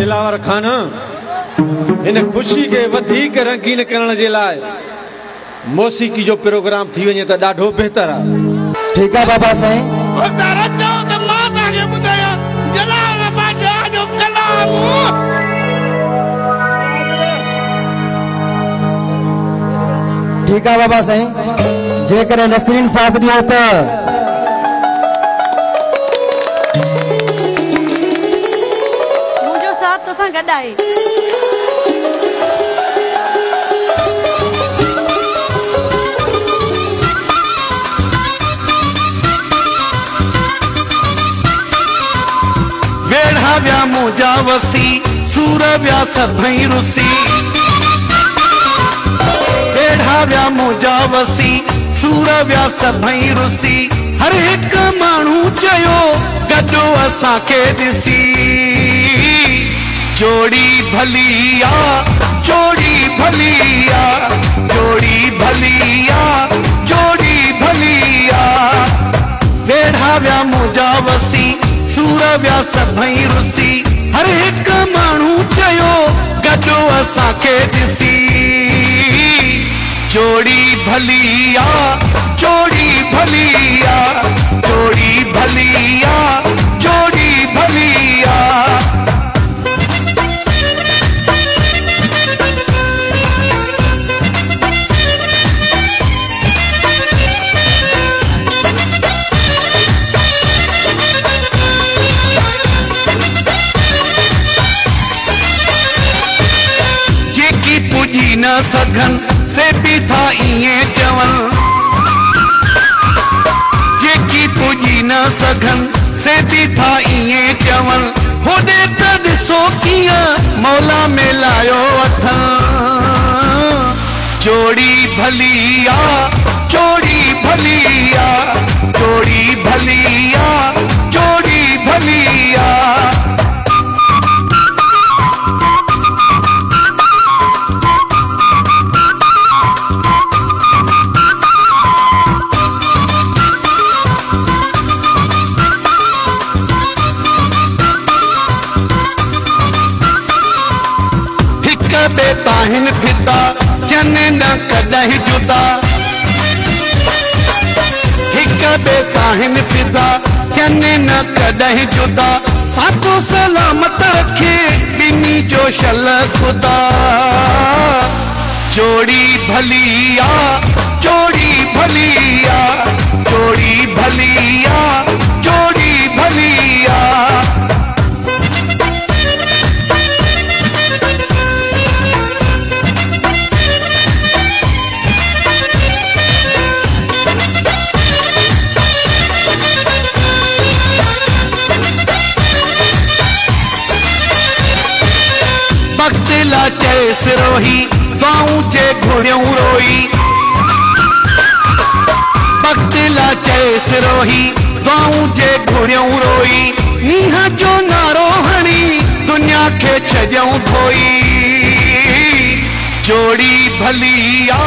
दिलावर खान इन खुशी के वधिक रंगीन करण जे लाइ मौसीकी जो प्रोग्राम थी वने त ॾाढो बेहतर है। ठीक है बाबा साईं। ठीक है बाबा साईं, जेकर नसरीन साथ दियो त मुझो साथ तो सा गड आहे। वेढ़ा व्या मुजा वसी सूर व्या सभई रुसी। वेढ़ा व्या मुजा वसी सूर व्या सभई रुसी। हर एक मानू चयो गडो असा के दिसी। जोड़ी भलिया जोड़ी भलिया जोड़ी भलिया जोड़ी भलिया। वेढ़ा व्या मुजा वसी सूर व्या सभई रुसी। हर एक मानू चयो गडो असा के दिसी। जोड़ी भलिया जोड़ी भलिया जोड़ी भलिया जोड़ी भलिया। जेकी पुजी न सघन से भी था इए चवन। जेकी पुजी न सघन से भी था इए चवन। होदे त ॾिसो कीअं मौला में लायो अथन। जोड़ी भलिया जोड़ी भलिया जोड़ी भलिया जोड़ी भलिया। बेताहिन फिदा जने न कदहि जुदा। हिक बेताहिन फिदा जने न कदहि जुदा। सातो सलामत रखे बिनी जो शल खुदा। जोड़ी भलिया जोड़ी भलिया जोड़ी भलिया जोड़ी भलिया। बख्तिला चैस रोही गाँव जे घुड़ियों रोई। बख्तिला चैस रोही गाँव जे घुड़ियों रोई। नीहा जो नारो हणी दुनिया के छजऊं धोई। जोड़ी भलिया